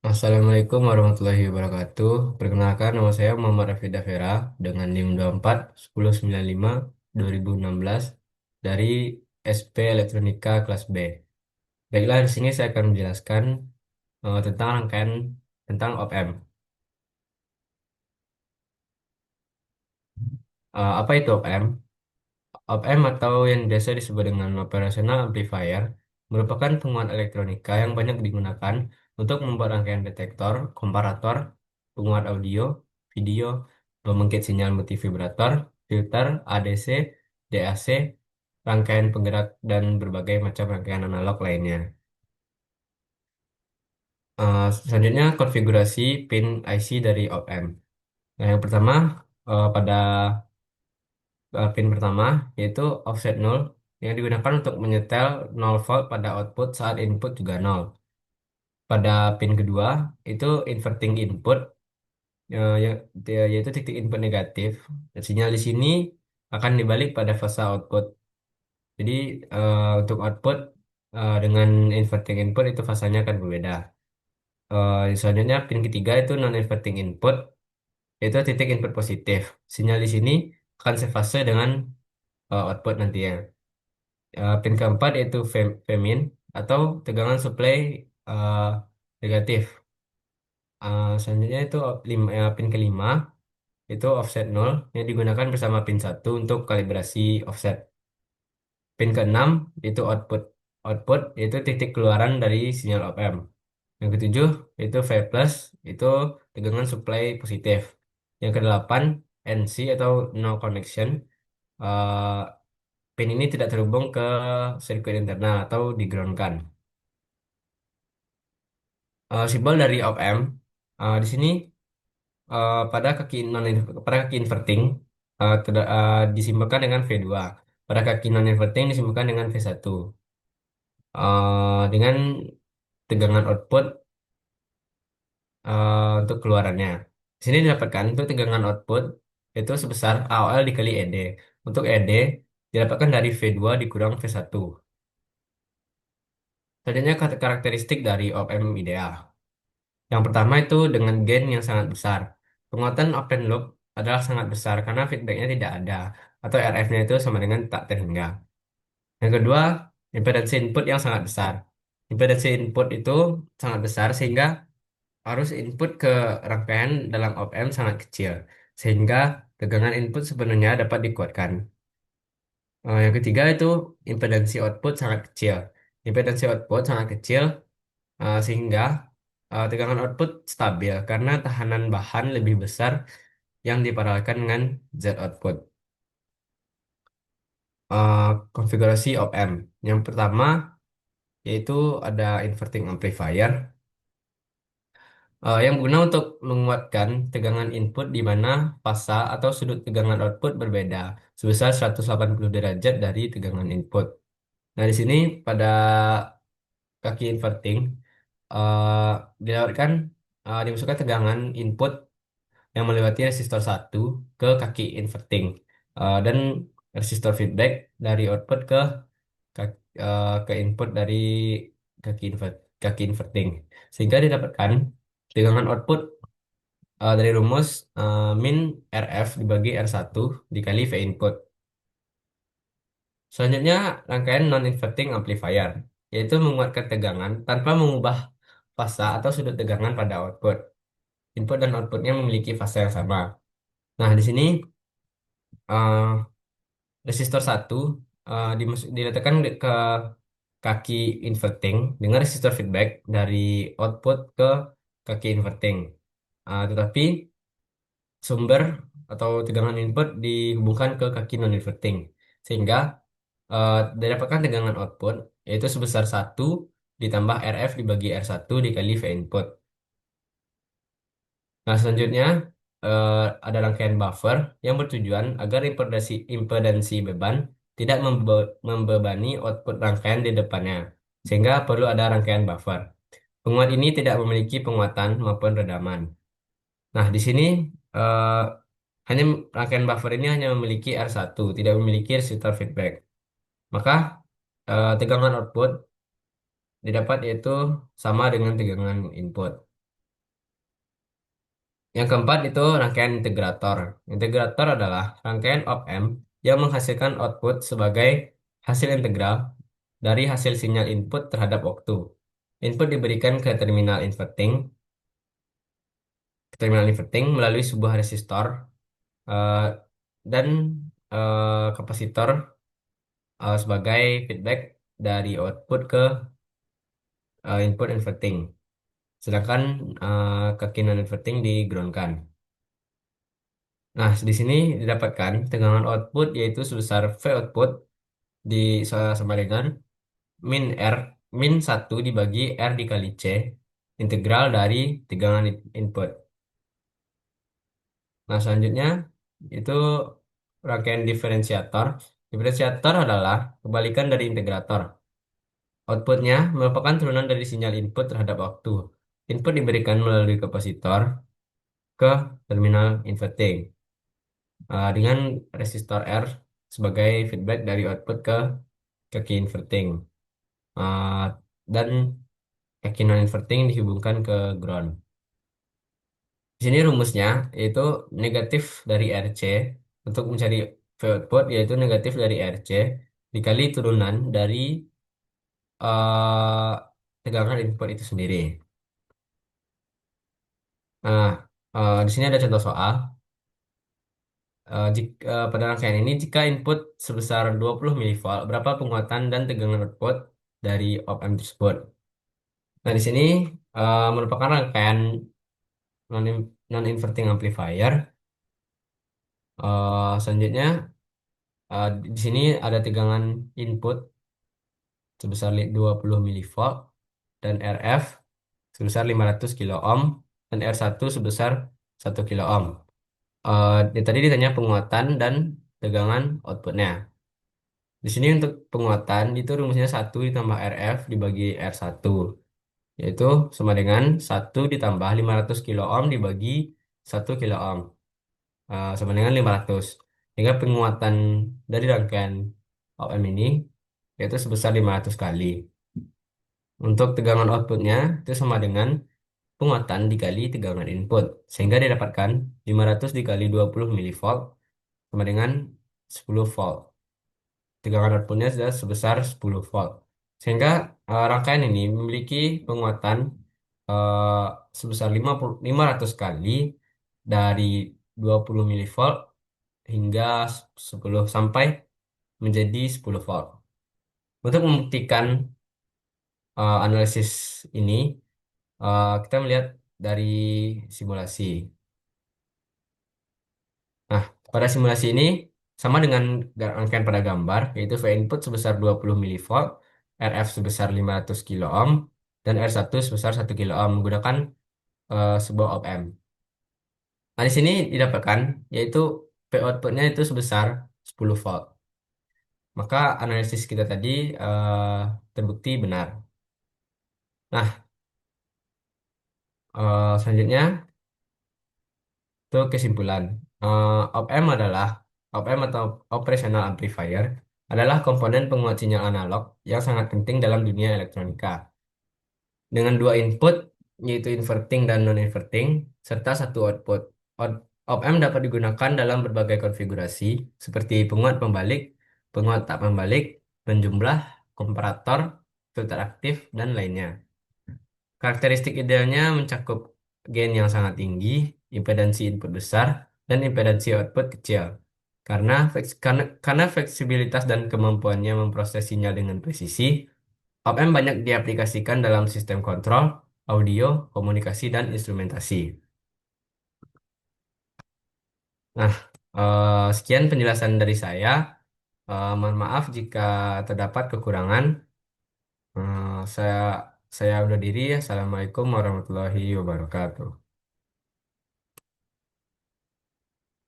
Assalamualaikum warahmatullahi wabarakatuh. Perkenalkan, nama saya Muhammad Rafi Davera dengan NIM 24 1095 2016 dari SP Elektronika kelas B. Baiklah, di sini saya akan menjelaskan tentang rangkaian tentang op-amp. Apa itu op-amp? Op-amp atau yang biasa disebut dengan operational amplifier merupakan penguat elektronika yang banyak digunakan untuk membuat rangkaian detektor, komparator, penguat audio, video, pembangkit sinyal multivibrator, filter, ADC, DAC, rangkaian penggerak, dan berbagai macam rangkaian analog lainnya. Selanjutnya, konfigurasi pin IC dari op-amp. Nah, yang pertama, pada pin pertama yaitu offset 0 yang digunakan untuk menyetel 0 volt pada output saat input juga 0. Pada pin kedua itu inverting input yaitu titik input negatif. Dan sinyal di sini akan dibalik pada fase output. Jadi untuk output dengan inverting input itu fasanya akan berbeda. Selanjutnya pin ketiga itu non inverting input yaitu titik input positif. Sinyal di sini akan sefase dengan output nantinya. Pin keempat yaitu Femin atau tegangan supply eh, negatif. Selanjutnya itu pin kelima itu offset 0 yang digunakan bersama pin satu untuk kalibrasi offset. Pin keenam itu output. Output yaitu titik keluaran dari sinyal op-amp. Yang ketujuh itu V plus itu tegangan supply positif. Yang kedelapan NC atau no connection. Eh, Pin ini tidak terhubung ke sirkuit internal atau di-groundkan. Simbol dari op-amp di sini pada kaki inverting disimbolkan dengan V2. Pada kaki non inverting disimbolkan dengan V1. Dengan tegangan output untuk keluarannya. Di sini didapatkan untuk tegangan output itu sebesar AOL dikali ED. Untuk ED didapatkan dari V2 dikurang V1. Selanjutnya karakteristik dari op-amp ideal. Yang pertama itu dengan gain yang sangat besar. Penguatan open loop adalah sangat besar karena feedbacknya tidak ada atau RF-nya itu sama dengan tak terhingga. Yang kedua, impedansi input yang sangat besar. Impedansi input itu sangat besar sehingga arus input ke rangkaian dalam op-amp sangat kecil sehingga tegangan input sepenuhnya dapat dikuatkan. Yang ketiga itu impedansi output sangat kecil. Impedansi output sangat kecil sehingga tegangan output stabil karena tahanan bahan lebih besar yang diparalelkan dengan Z output. Eh, Konfigurasi op-amp. Yang pertama yaitu ada inverting amplifier yang berguna untuk menguatkan tegangan input di mana fasa atau sudut tegangan output berbeda sebesar 180 derajat dari tegangan input. Nah, di sini pada kaki inverting eh, dilewatkan dimasukkan tegangan input yang melewati resistor satu ke kaki inverting dan resistor feedback dari output ke input dari kaki inverting sehingga didapatkan tegangan output dari rumus min RF dibagi R1 dikali V input. Selanjutnya rangkaian non-inverting amplifier yaitu menguatkan tegangan tanpa mengubah fasa atau sudut tegangan pada output. Input dan outputnya memiliki fasa yang sama. Nah, di sini eh, resistor satu diletakkan ke kaki inverting dengan resistor feedback dari output ke kaki inverting. Tetapi sumber atau tegangan input dihubungkan ke kaki non inverting sehingga didapatkan tegangan output yaitu sebesar satu ditambah RF dibagi R1 dikali V input. Nah, selanjutnya eh, ada rangkaian buffer yang bertujuan agar impedansi beban tidak membebani output rangkaian di depannya, sehingga perlu ada rangkaian buffer. Penguat ini tidak memiliki penguatan maupun redaman. Nah, di sini eh, hanya rangkaian buffer ini hanya memiliki R1, tidak memiliki resistor feedback. Maka tegangan output didapat yaitu sama dengan tegangan input. Yang keempat itu rangkaian integrator. Integrator adalah rangkaian op-amp yang menghasilkan output sebagai hasil integral dari hasil sinyal input terhadap waktu. Input diberikan ke terminal inverting melalui sebuah resistor eh, dan kapasitor sebagai feedback dari output ke input inverting. Sedangkan kaki non inverting digroundkan. Nah, di sini didapatkan tegangan output yaitu sebesar V output di sama dengan min R min 1 dibagi R dikali C integral dari tegangan input. Nah, selanjutnya itu rangkaian diferensiator. Diferensiator adalah kebalikan dari integrator. Outputnya merupakan turunan dari sinyal input terhadap waktu. Input diberikan melalui kapasitor ke terminal inverting dengan resistor R sebagai feedback dari output ke kaki inverting. Uh, dan kaki non inverting dihubungkan ke ground. Di sini rumusnya yaitu negatif dari RC untuk mencari V output yaitu negatif dari RC dikali turunan dari uh, tegangan input itu sendiri. Nah, di sini ada contoh soal. Pada rangkaian ini, jika input sebesar 20 milivolt, berapa penguatan dan tegangan output dari op-amp tersebut? Nah, di sini merupakan rangkaian non-inverting amplifier. Selanjutnya, di sini ada tegangan input sebesar 20 milivolt dan RF sebesar 500 kilo ohm dan R1 sebesar 1 kilo ohm. Tadi ditanya penguatan dan tegangan outputnya. Di sini untuk penguatan itu rumusnya 1 ditambah RF dibagi R1 yaitu sama dengan 1 ditambah 500 kilo ohm dibagi 1 kilo ohm sama dengan 500. Sehingga penguatan dari rangkaian OM ini yaitu sebesar 500 kali. Untuk tegangan outputnya itu sama dengan penguatan dikali tegangan input. Sehingga didapatkan 500 dikali 20 milivolt sama dengan 10 volt. Tegangan outputnya sudah sebesar 10 volt. Sehingga rangkaian ini memiliki penguatan eh, sebesar 500 kali dari 20 milivolt hingga 10 sampai menjadi 10 volt. Untuk membuktikan analisis ini, kita melihat dari simulasi. Nah, pada simulasi ini sama dengan rangkaian pada gambar, yaitu V input sebesar 20 milivolt, RF sebesar 500 kilo ohm, dan R1 sebesar 1 kilo ohm menggunakan sebuah op-amp. Nah, di sini didapatkan yaitu V outputnya itu sebesar 10 volt. Maka analisis kita tadi terbukti benar. Nah, selanjutnya itu kesimpulan. Op-amp adalah op-amp atau operational amplifier adalah komponen penguat sinyal analog yang sangat penting dalam dunia elektronika. Dengan dua input, yaitu inverting dan non-inverting, serta satu output. Op-amp dapat digunakan dalam berbagai konfigurasi, seperti penguat pembalik, penguat tak pembalik, penjumlah, komparator, filter aktif, dan lainnya. Karakteristik idealnya mencakup gain yang sangat tinggi, impedansi input besar, dan impedansi output kecil. Karena fleksibilitas dan kemampuannya memproses sinyal dengan presisi, op-amp banyak diaplikasikan dalam sistem kontrol, audio, komunikasi, dan instrumentasi. Nah, sekian penjelasan dari saya. Mohon maaf jika terdapat kekurangan. Eh, saya saya undur diri. Assalamualaikum warahmatullahi wabarakatuh.